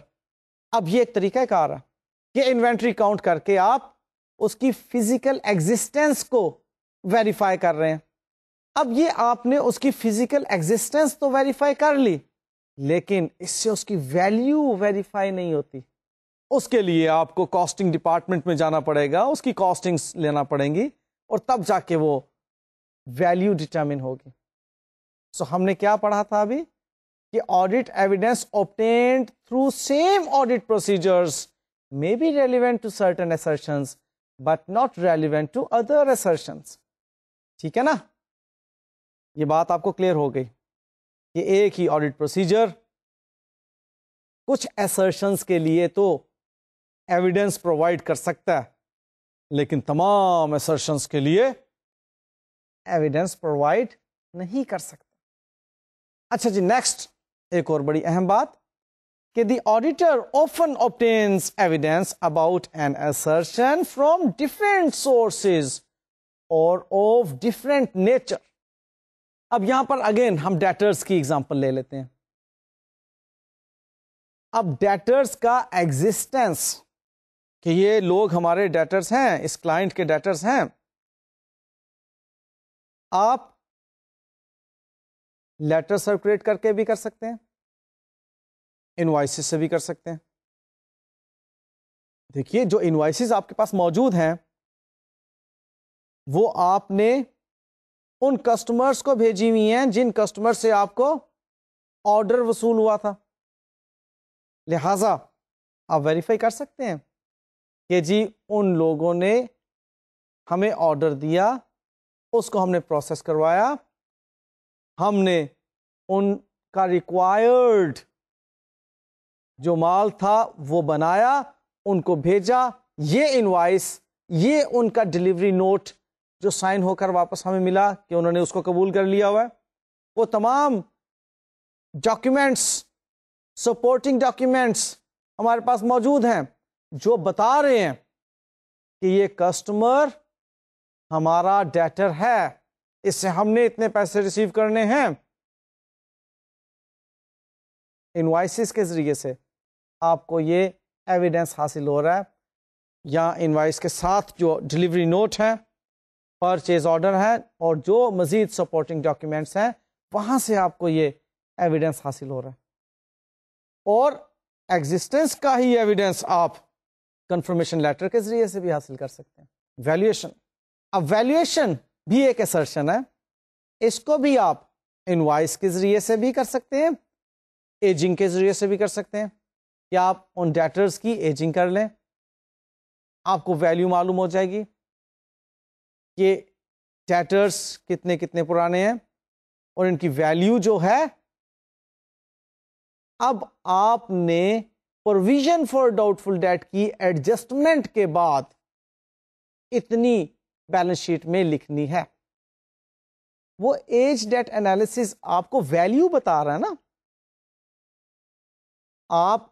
اب یہ ایک طریقہ کار ہے کہ انوینٹری کاؤنٹ کر کے آپ اس کی فزیکل ایگزسٹنس کو ویریفائی کر رہے ہیں. اب یہ آپ نے اس کی فزیکل ایگزسٹنس تو ویریفائی کر لی، لیکن اس سے اس کی ویلیو ویریفائی نہیں ہوتی. اس کے لیے آپ کو کاسٹنگ ڈپارٹمنٹ میں جانا پڑے گا، اس کی کاسٹنگز لینا پڑیں گی، اور تب جا کے وہ ویلیو ڈٹرمن ہوگی. سو ہم نے کیا پڑھا تھا ابھی کہ audit evidence obtained through same audit procedures may be relevant to certain assertions but not relevant to other assertions. ٹھیک ہے نا, یہ بات آپ کو کلیئر ہو گئی کہ ایک ہی آڈٹ پروسیجر کچھ assertions کے لیے تو ایویڈینس پرووائڈ کر سکتا ہے لیکن تمام assertions کے لیے ایویڈینس پرووائڈ نہیں کر سکتا. اچھا جی, نیکسٹ ایک اور بڑی اہم بات کہ دی auditor often obtains evidence about an assertion from different sources or of different nature. اب یہاں پر اگین ہم ڈیٹرز کی ایگزامپل لے لیتے ہیں. اب ڈیٹرز کا ایگزسٹنس کہ یہ لوگ ہمارے ڈیٹرز ہیں, اس کلائنٹ کے ڈیٹرز ہیں, آپ لیٹر سرکولیٹ کر کے بھی کر سکتے ہیں, انوائسز سے بھی کر سکتے ہیں. دیکھیے جو انوائسز آپ کے پاس موجود ہیں وہ آپ نے ان کسٹمرز کو بھیجی ہوئی ہیں جن کسٹمر سے آپ کو آرڈر وصول ہوا تھا. لہذا آپ ویریفائی کر سکتے ہیں کہ جی ان لوگوں نے ہمیں آرڈر دیا, اس کو ہم نے پروسیس کروایا, ہم نے ان کا ریکوائرڈ جو مال تھا وہ بنایا, ان کو بھیجا, یہ انوائس, یہ ان کا ڈلیوری نوٹ جو سائن ہو کر واپس ہمیں ملا کہ انہوں نے اس کو قبول کر لیا ہوا ہے, وہ تمام ڈاکیومینٹس, سپورٹنگ ڈاکیومینٹس ہمارے پاس موجود ہیں جو بتا رہے ہیں کہ یہ کسٹمر ہمارا ڈیٹر ہے, اس سے ہم نے اتنے پیسے ریسیو کرنے ہیں. انوائسز کے ذریعے سے آپ کو یہ ایویڈنس حاصل ہو رہا ہے, یا انوائس کے ساتھ جو ڈلیوری نوٹ ہے, پرچیز آرڈر ہے, اور جو مزید سپورٹنگ ڈاکیومنٹس ہیں وہاں سے آپ کو یہ ایویڈنس حاصل ہو رہا ہے. اور ایگزسٹنس کا ہی ایویڈنس آپ کنفرمیشن لیٹر کے ذریعے سے بھی حاصل کر سکتے ہیں. ویلیویشن, اب ویلیویشن بھی ایک assertion ہے, اس کو بھی آپ انوائس کے ذریعے سے بھی کر سکتے ہیں, ایجنگ کے ذریعے سے بھی کر سکتے ہیں, یا آپ ان ڈیٹرز کی ایجنگ کر لیں, آپ کو ویلیو معلوم ہو جائے گی کہ ڈیٹرز کتنے کتنے پرانے ہیں اور ان کی ویلیو جو ہے. اب آپ نے provision for doubtful debt کی ایڈجسٹمنٹ کے بعد اتنی بیلنس شیٹ میں لکھنی ہے. وہ ایج ڈیٹ انالیسس آپ کو ویلیو بتا رہا ہے نا, آپ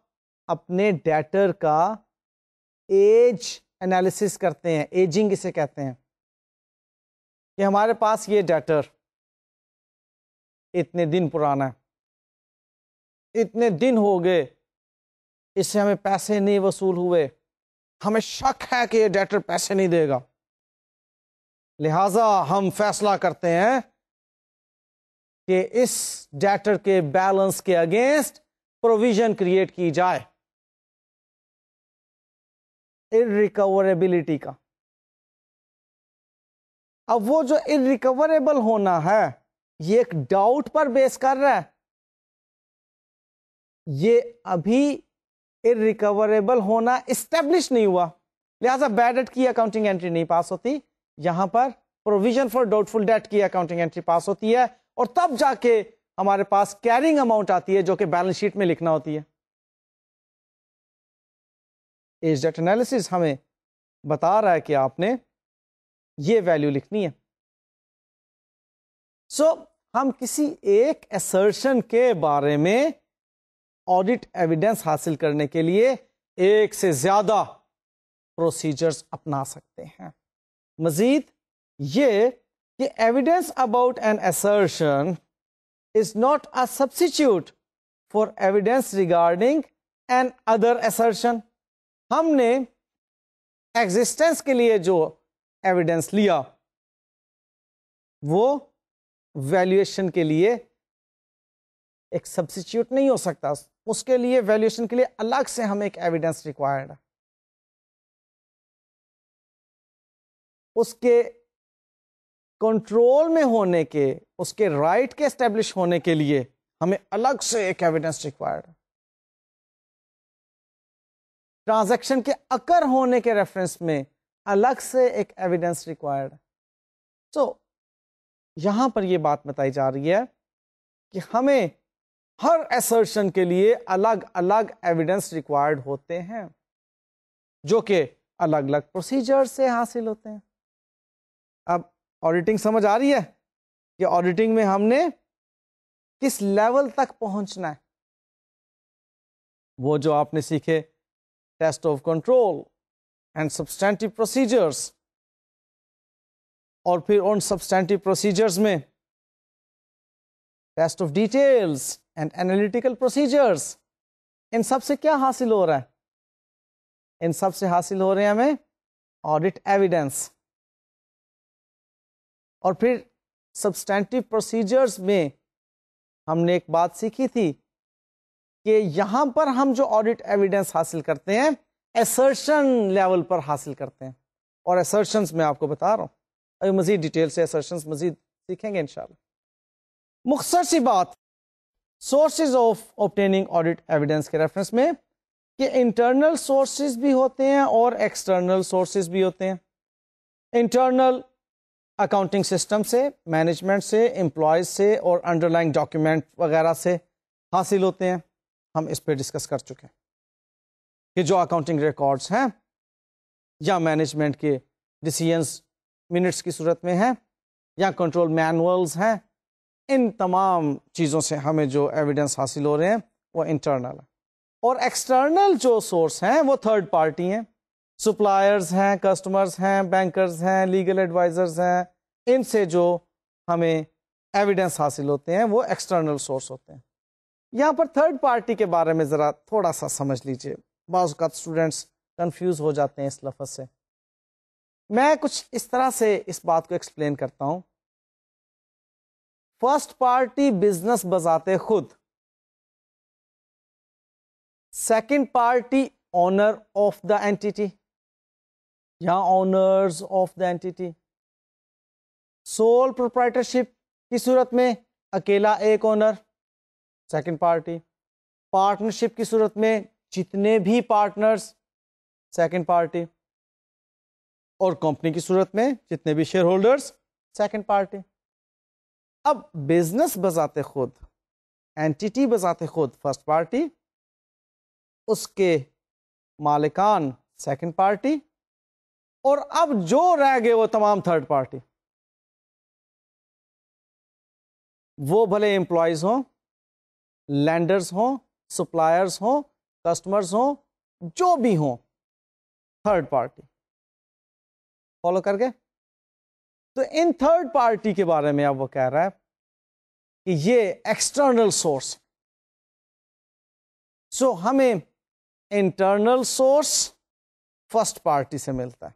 اپنے ڈیٹر کا ایج انالیسس کرتے ہیں, ایجنگ اسے کہتے ہیں, کہ ہمارے پاس یہ ڈیٹر اتنے دن پرانا ہے, اتنے دن ہو گئے اس سے ہمیں پیسے نہیں وصول ہوئے, ہمیں شک ہے کہ یہ ڈیٹر پیسے نہیں دے گا, لہذا ہم فیصلہ کرتے ہیں کہ اس ڈیٹر کے بیلنس کے اگینسٹ پروویژن کریٹ کی جائے irrecoverability کا. اب وہ جو irrecoverable ہونا ہے یہ ایک ڈاؤٹ پر بیس کر رہا ہے, یہ ابھی irrecoverable ہونا اسٹیبلش نہیں ہوا, لہذا بیڈ ڈیٹ کی اکاؤنٹنگ انٹری نہیں پاس ہوتی. یہاں پر provision for doubtful debt کی اکاؤنٹنگ انٹری پاس ہوتی ہے, اور تب جا کے ہمارے پاس کیرنگ اماؤنٹ آتی ہے جو کہ بیلنس شیٹ میں لکھنا ہوتی ہے. ایج ڈیٹ انالیسس ہمیں بتا رہا ہے کہ آپ نے یہ ویلیو لکھنی ہے. سو ہم کسی ایک assertion کے بارے میں آڈٹ ایویڈنس حاصل کرنے کے لیے ایک سے زیادہ پروسیجرز اپنا سکتے ہیں. مزید یہ کہ evidence about an assertion is not a substitute for evidence regarding an other assertion. ہم نے ایگزسٹنس کے لیے جو ایویڈنس لیا وہ ویلیویشن کے لیے ایک سبسٹیچیوٹ نہیں ہو سکتا, اس کے لیے ویلیویشن کے لیے الگ سے ہمیں ایک ایویڈنس ریکوائرڈ ہے. اس کے کنٹرول میں ہونے کے، اس کے رائٹ کے اسٹیبلش ہونے کے لیے ہمیں الگ سے ایک ایویڈنس ریکوائرڈ ہے. ٹرانزیکشن کے اکر ہونے کے ریفرنس میں الگ سے ایک ایویڈنس ریکوائرڈ ہے. سو یہاں پر یہ بات بتائی جا رہی ہے کہ ہمیں ہر ایسرشن کے لیے الگ الگ ایویڈنس ریکوائرڈ ہوتے ہیں جو کہ الگ الگ پروسیجر سے حاصل ہوتے ہیں. اب آڈیٹنگ سمجھ آ رہی ہے کہ آڈیٹنگ میں ہم نے کس لیول تک پہنچنا ہے. وہ جو آپ نے سیکھے test of control and substantive procedures, اور پھر ان سبسٹینٹیو پروسیجرز میں test of details and analytical procedures, ان سب سے کیا حاصل ہو رہا ہے؟ ان سب سے حاصل ہو رہے ہیں ہمیں آڈٹ ایویڈنس. اور پھر سبسٹینٹیو پروسیجرز میں ہم نے ایک بات سیکھی تھی کہ یہاں پر ہم جو آڈٹ ایویڈنس حاصل کرتے ہیں ایسرشن لیول پر حاصل کرتے ہیں، اور ایسرشنز میں آپ کو بتا رہا ہوں، ابھی مزید ڈیٹیل سے ایسرشنز مزید سیکھیں گے انشاءاللہ. مختصر سی بات sources of obtaining audit evidence کے ریفرنس میں کہ انٹرنل سورسز بھی ہوتے ہیں اور ایکسٹرنل سورسز بھی ہوتے ہیں. انٹرنل اکاؤنٹنگ سسٹم سے، مینجمنٹ سے، امپلائیز سے اور انڈر لائن ڈاکیومنٹ وغیرہ سے حاصل ہوتے ہیں. ہم اس پہ ڈسکس کر چکے ہیں کہ جو اکاؤنٹنگ ریکارڈز ہیں یا مینجمنٹ کے ڈیسیژنز منٹس کی صورت میں ہیں یا کنٹرول مینولز ہیں، ان تمام چیزوں سے ہمیں جو ایویڈنس حاصل ہو رہے ہیں وہ انٹرنل ہے. اور ایکسٹرنل جو سورس ہیں وہ تھرڈ پارٹی ہیں، سپلائرز ہیں، کسٹمرز ہیں، بینکرز ہیں، لیگل ایڈوائزرز ہیں. ان سے جو ہمیں ایویڈنس حاصل ہوتے ہیں وہ ایکسٹرنل سورس ہوتے ہیں. یہاں پر تھرڈ پارٹی کے بارے میں ذرا تھوڑا سا سمجھ لیجئے، بعض اوقات اسٹوڈینٹس کنفیوز ہو جاتے ہیں اس لفظ سے. میں کچھ اس طرح سے اس بات کو ایکسپلین کرتا ہوں. فرسٹ پارٹی بزنس بذات خود، second party owner of the entity یا owners of the entity. Sole proprietorship کی صورت میں اکیلا ایک اونر، سیکنڈ پارٹی. پارٹنرشپ کی صورت میں جتنے بھی پارٹنرز، سیکنڈ پارٹی. اور کمپنی کی صورت میں جتنے بھی شیئر ہولڈرز، سیکنڈ پارٹی. اب بزنس بذات خود، اینٹیٹی بذات خود فرسٹ پارٹی، اس کے مالکان سیکنڈ پارٹی، اور اب جو رہ گئے وہ تمام تھرڈ پارٹی. وہ بھلے امپلائیز ہوں، لینڈرز ہوں، سپلائرز ہوں، کسٹمرز ہوں، جو بھی ہوں، تھرڈ پارٹی. فالو کر گئے؟ تو ان تھرڈ پارٹی کے بارے میں اب وہ کہہ رہا ہے کہ یہ ایکسٹرنل سورس. سو ہمیں انٹرنل سورس فرسٹ پارٹی سے ملتا ہے،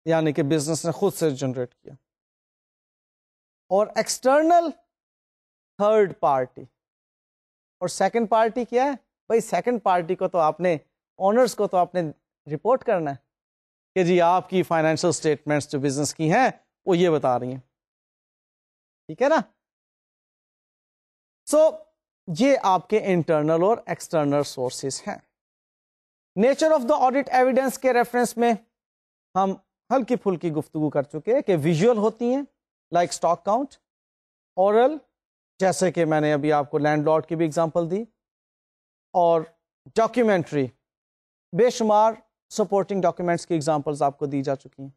یعنی کہ بزنس نے خود سے جنریٹ کیا، اور ایکسٹرنل تھرڈ پارٹی. اور سیکنڈ پارٹی کیا ہے بھائی؟ سیکنڈ پارٹی کو تو آپ نے، اونرز کو تو آپ نے رپورٹ کرنا ہے کہ جی آپ کی فائنینشیل اسٹیٹمنٹس جو بزنس کی ہیں وہ یہ بتا رہی ہیں، ٹھیک ہے نا. سو یہ آپ کے انٹرنل اور ایکسٹرنل سورسز ہیں. Nature of the audit evidence کے ریفرنس میں ہم ہلکی پھلکی گفتگو کر چکے کہ ویژول ہوتی ہیں لائک اسٹاک کاؤنٹ، اورل جیسے کہ میں نے ابھی آپ کو لینڈ لاٹ کی بھی اگزامپل دی، اور ڈاکیومنٹری بے شمار سپورٹنگ ڈاکیومنٹس کی اگزامپلز آپ کو دی جا چکی ہیں.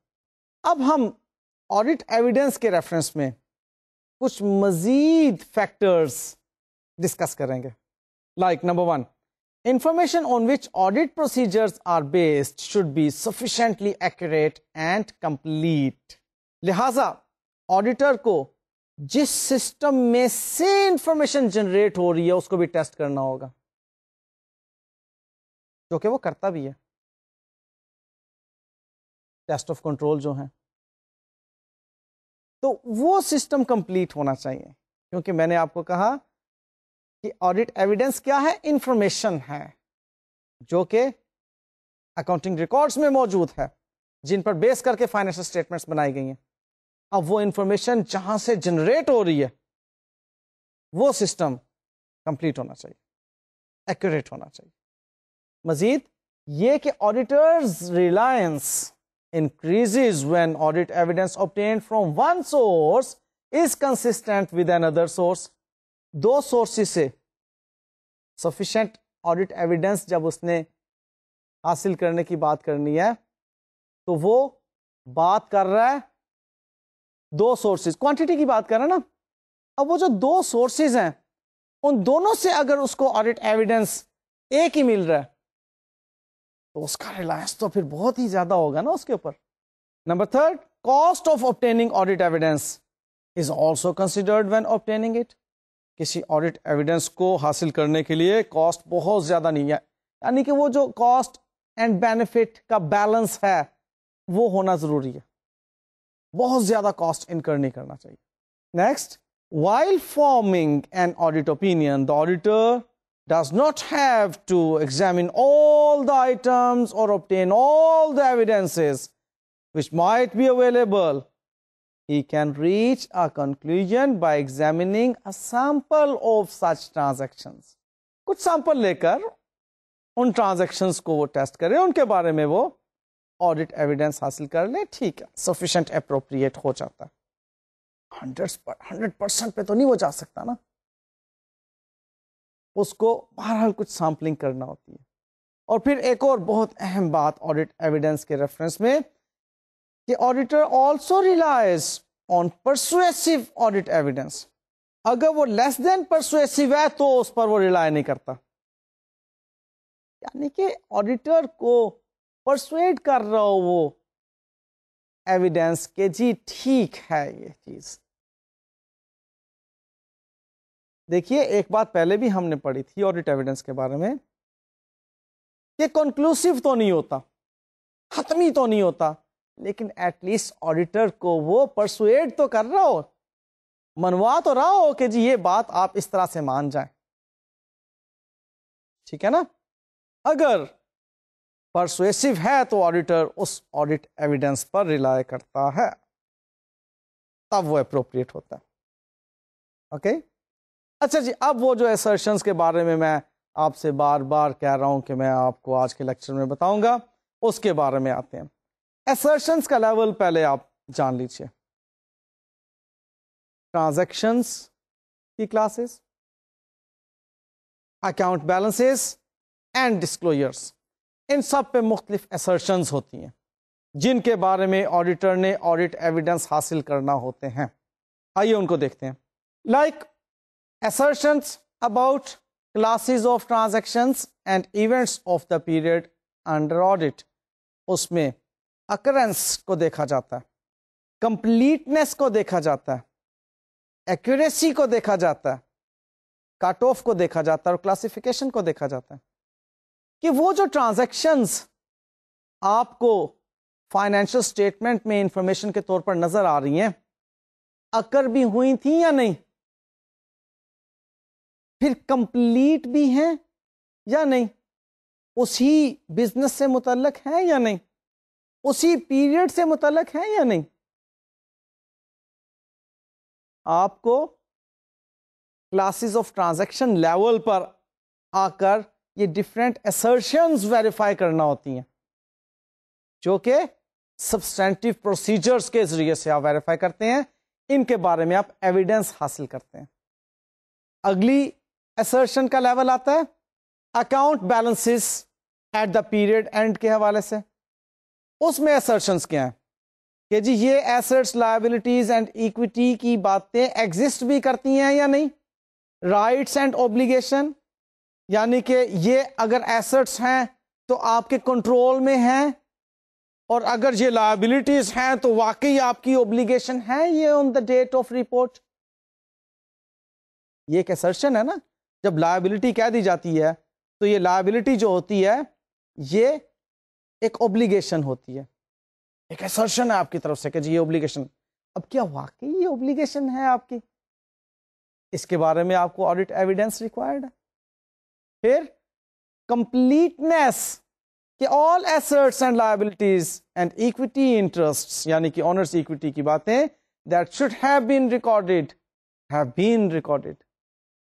اب ہم آڈٹ ایویڈنس کے ریفرنس میں کچھ مزید فیکٹرز ڈسکس کریں گے. Like number 1، information on which audit procedures are based should be sufficiently accurate and complete. لہذا آڈیٹر کو جس سسٹم میں سے انفارمیشن جنریٹ ہو رہی ہے اس کو بھی ٹیسٹ کرنا ہوگا، جو کہ وہ کرتا بھی ہے. ٹیسٹ آف کنٹرول جو ہیں، تو وہ سسٹم کمپلیٹ ہونا چاہیے، کیونکہ میں نے آپ کو کہا کہ آڈٹ ایویڈنس کیا ہے؟ انفارمیشن ہے جو کہ اکاؤنٹنگ ریکارڈز میں موجود ہے، جن پر بیس کر کے فائنینشل اسٹیٹمنٹس بنائی گئی ہیں. اب وہ انفارمیشن جہاں سے جنریٹ ہو رہی ہے وہ سسٹم کمپلیٹ ہونا چاہیے, ایکوریٹ ہونا چاہیے. مزید یہ کہ auditors Reliance increases when audit evidence obtained from one source is consistent with another source. دو سورسز سے sufficient audit evidence جب اس نے حاصل کرنے کی بات کرنی ہے تو وہ بات کر رہا ہے دو سورسز, کوانٹٹی کی بات کر رہا ہے نا. اب وہ جو دو سورسز ہیں ان دونوں سے اگر اس کو آڈٹ ایویڈنس ایک ہی مل رہا ہے تو اس کا ریلائنس تو پھر بہت ہی زیادہ ہوگا نا اس کے اوپر. Number third, cost of obtaining audit evidence is also considered when obtaining it. کسی آڈٹ ایویڈنس کو حاصل کرنے کے لیے کاسٹ بہت زیادہ نہیں ہے, یعنی کہ وہ جو کاسٹ اینڈ بینیفٹ کا بیلنس ہے وہ ہونا ضروری ہے, بہت زیادہ کاسٹ انکر نہیں کرنا چاہیے. Next, while forming an audit opinion, the auditor does not have to examine all the items or obtain all the evidences which might be available. He can reach a conclusion by examining a sample of such transactions. کچھ sample لے کر ان transactions کو وہ test کرے, ان کے بارے میں وہ آڈٹ ایویڈنس حاصل کر لے, ٹھیک ہے, سفیشینٹ اپروپریٹ ہو جاتا ہے. 100% پہ تو نہیں وہ جا سکتا نا, اس کو بہرحال کچھ سیمپلنگ کرنا ہوتی ہے. اور پھر ایک اور بہت اہم بات آڈٹ ایویڈنس کے ریفرنس میں کہ auditor also relies on persuasive audit evidence. اگر وہ لیس دین پرسویسو ہے تو اس پر وہ ریلائی نہیں کرتا, یعنی کہ آڈیٹر کو پرسویڈ کر رہا ہو وہ ایویڈنس کہ جی ٹھیک ہے یہ چیز. دیکھیے ایک بات پہلے بھی ہم نے پڑھی تھی آڈٹ ایویڈنس کے بارے میں کہ کنکلوسیو تو نہیں ہوتا, حتمی تو نہیں ہوتا, لیکن ایٹ لیسٹ آڈیٹر کو وہ پرسویڈ تو کر رہا ہو, منوا تو رہا ہو کہ جی یہ بات آپ اس طرح سے مان جائیں, ٹھیک ہے نا. اگر پرسویسو ہے تو آڈیٹر اس آڈٹ ایویڈنس پر ریلائی کرتا ہے, تب وہ اپروپریٹ ہوتا ہے. اوکے اچھا جی, اب وہ جو assertions کے بارے میں آپ سے بار بار کہہ رہا ہوں کہ میں آپ کو آج کے لیکچر میں بتاؤں گا, اس کے بارے میں آتے ہیں. assertions کا لیول پہلے آپ جان لیجئے. ٹرانزیکشنز کی classes, account balances and disclosures, ان سب پہ مختلف assertions ہوتی ہیں جن کے بارے میں آڈیٹر نے آڈٹ ایویڈنس حاصل کرنا ہوتے ہیں. آئیے ان کو دیکھتے ہیں. Like assertions about classes of transactions and events of the period under audit. اس میں occurrence کو دیکھا جاتا ہے, completeness کو دیکھا جاتا ہے, accuracy کو دیکھا جاتا ہے, کٹ آف کو دیکھا جاتا ہے, اور classification کو دیکھا جاتا ہے کہ وہ جو ٹرانزیکشنز آپ کو فائنینشل اسٹیٹمنٹ میں انفارمیشن کے طور پر نظر آ رہی ہیں اکر بھی ہوئی تھیں یا نہیں, پھر کمپلیٹ بھی ہیں یا نہیں, اسی بزنس سے متعلق ہیں یا نہیں, اسی پیریڈ سے متعلق ہیں یا نہیں. آپ کو کلاسز آف ٹرانزیکشن لیول پر آ کر یہ ڈفرینٹ assertions ویریفائی کرنا ہوتی ہیں جو کہ سبسٹینٹیو پروسیجرز کے ذریعے سے آپ ویریفائی کرتے ہیں, ان کے بارے میں آپ ایویڈنس حاصل کرتے ہیں. اگلی assertion کا لیول آتا ہے account balances at the period end کے حوالے سے. اس میں assertions کیا ہیں کہ جی یہ ایسٹس, لائبلٹیز اینڈ ایکویٹی کی باتیں ایگزسٹ بھی کرتی ہیں یا نہیں, رائٹس اینڈ اوبلیگیشن, یعنی کہ یہ اگر ایسٹس ہیں تو آپ کے کنٹرول میں ہیں, اور اگر یہ لائبلٹیز ہیں تو واقعی آپ کی اوبلیگیشن ہے یہ آن دا ڈیٹ آف رپورٹ. یہ ایک assertion ہے نا, جب لائبلٹی کہہ دی جاتی ہے تو یہ لائبلٹی جو ہوتی ہے یہ ایک اوبلیگیشن ہوتی ہے, ایک assertion ہے آپ کی طرف سے کہ جی یہ اوبلیگیشن. اب کیا واقعی یہ اوبلیگیشن ہے آپ کی, اس کے بارے میں آپ کو آڈٹ ایویڈنس ریکوائرڈ ہے. پھر کمپلیٹنیس کہ all assets and liabilities and equity interests, یعنی کہ اونرز ایکویٹی کی باتیں that should have been recorded have been recorded.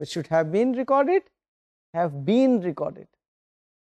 Which should have been recorded have been recorded.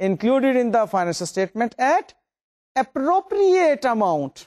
included in the financial statement at appropriate amount.